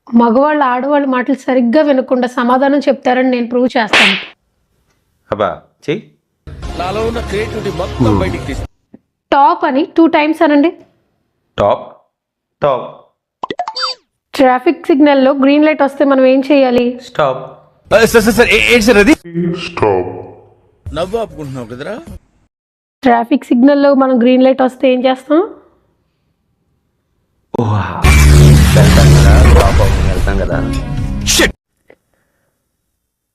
మగవాళ్ళు ఆడవాళ్ళ మాటలు సరిగ్గా వినకుండా సమాధానం చెప్తారని నేను ప్రూవ్ చేస్తాను. అబ్బా చెయ్యి. నాలో ఉన్న క్రియేటివిటీ మొత్తం బయటికి తీసి టాప్ అని 2 టైమ్స్ అనండి. టాప్ టాప్. ట్రాఫిక్ సిగ్నల్లో గ్రీన్ లైట్ వస్తే మనం ఏం చేయాలి? స్టాప్. సార్ ఏంటి సార్ అది? నవ్వు ఆపుకుంటున్నావు కదరా. ట్రాఫిక్ సిగ్నల్లో మనం గ్రీన్ లైట్ వస్తే ఏం చేస్తాం? వెళ్తాం కదా, డ్రాప్ అవుతుంది, వెళ్తాం కదా.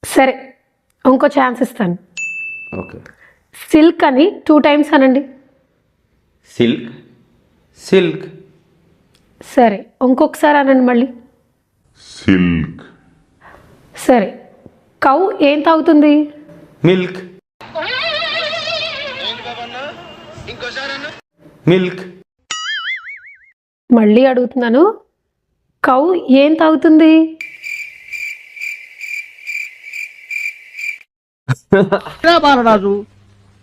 సరే, ఇంకో ఛాన్స్ ఇస్తాను. ఓకే. సిల్క్ అని 2 టైమ్స్ అనండి. Silk silk. సరే, ఇంకొకసారి అనండి మళ్ళీ. సిల్క్. సరే, కౌ ఏం తాగుతుంది? Milk milk. మళ్ళీ అడుగుతున్నాను, కౌ ఏం తాగుతుంది? బాలరాజు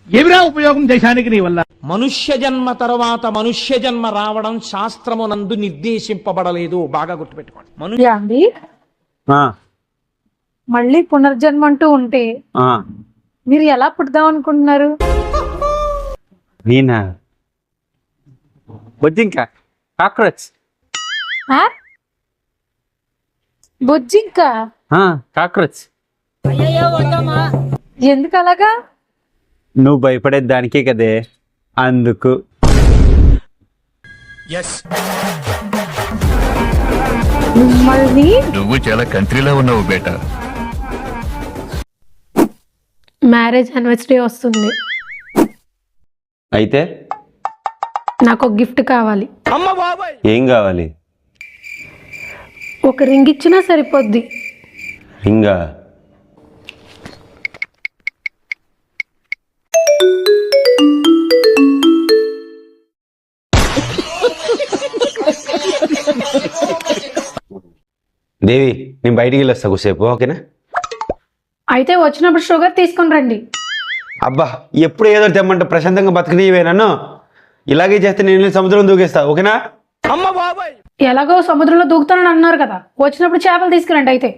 ఏమిరా ఉపయోగం దేశానికి నీ వల్ల? మనుష్య జన్మ తర్వాత మనుష్య జన్మ రావడం శాస్త్రమునందు నిర్దేశింపబడలేదు. బాగా గుర్తుపెట్టుకోండి. యాండి మళ్ళీ పునర్జన్మ అంటూ ఉంటే మీరు ఎలా పుడదాం అనుకుంటున్నారు? నేనా? బొజ్జింక, కాక్రోచ్. బొజ్జింక? కాక్రోచ్. ఎందుకు అలాగా? నువ్వు భయపడే దానికే కదే, అందుకు. మిమ్మల్ని నువ్వు చాలా కంట్రీలో ఉన్నావు బేటా. మ్యారేజ్ యానివర్సరీ వస్తుంది. అయితే నాకు ఒక గిఫ్ట్ కావాలి. ఏం కావాలి? ఒక రింగ్ ఇచ్చినా సరిపోద్ది. రింగా? దేవి, నేను బయటికి వెళ్ళొస్తా కొద్దిసేపు, ఓకేనా? అయితే వచ్చినప్పుడు షుగర్ తీసుకొని రండి. అబ్బా, ఎప్పుడు ఏదో తెమ్మంటే ప్రశాంతంగా బతకనివే నన్ను. ఇలాగే చేస్తే నేను సముద్రం దూకేస్తా, ఓకేనా? ఎలాగో సముద్రంలో దూకుతానని అన్నారు కదా, వచ్చినప్పుడు చేపలు తీసుకురండి. అయితే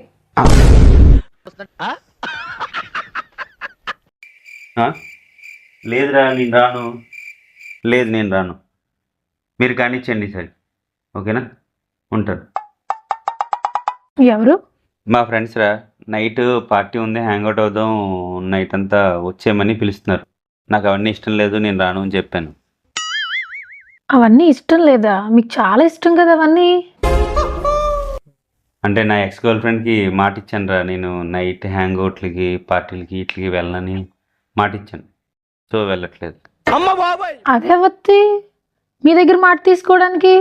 లేదురా, నేను రాను. లేదు, నేను రాను. మీరు కానిచ్చండి సరే, ఓకేనా? ఉంటాను. ఎవరు? మా ఫ్రెండ్స్ రా, నైట్ పార్టీ ఉంది, హ్యాంగ్అవుట్ అవుదాం, నైట్ అంతా వచ్చేయమని పిలుస్తున్నారు. నాకు అవన్నీ ఇష్టం లేదు, నేను రాను అని చెప్పాను. అవన్నీ ఇష్టం లేదా? మీకు చాలా ఇష్టం కదా అవన్నీ. అంటే నా ఎక్స్ గర్ల్ ఫ్రెండ్కి మాట ఇచ్చాను రా, నేను నైట్ హ్యాంగ్అవుట్లకి పార్టీలకి ఇట్లకి వెళ్ళనని మాట ఇచ్చాను. సో వెళ్ళట్లేదు. అదే వత్తి మీ దగ్గర మాట తీసుకోవడానికి.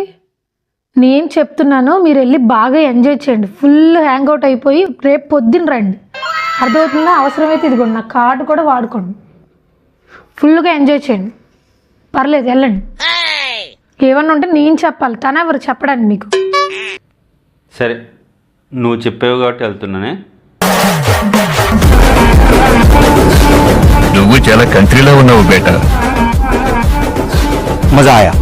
నేను చెప్తున్నాను, మీరు వెళ్ళి బాగా ఎంజాయ్ చేయండి. ఫుల్ హ్యాంగ్అవుట్ అయిపోయి రేపు పొద్దున్న రండి. అర్థమవుతుందా? అవసరమైతే ఇదిగోండి, నా కార్డు కూడా వాడుకోండి. ఫుల్గా ఎంజాయ్ చేయండి. పర్లేదు, వెళ్ళండి. ఏమన్నా ఉంటే నేను చెప్పాలి, తనెవరు చెప్పడానికి మీకు? సరే, నువ్వు చెప్పావు కాబట్టి వెళ్తున్నానే. నువ్వు చాలా కంట్రీలో ఉన్నావు బేటా. మజా ఆయా.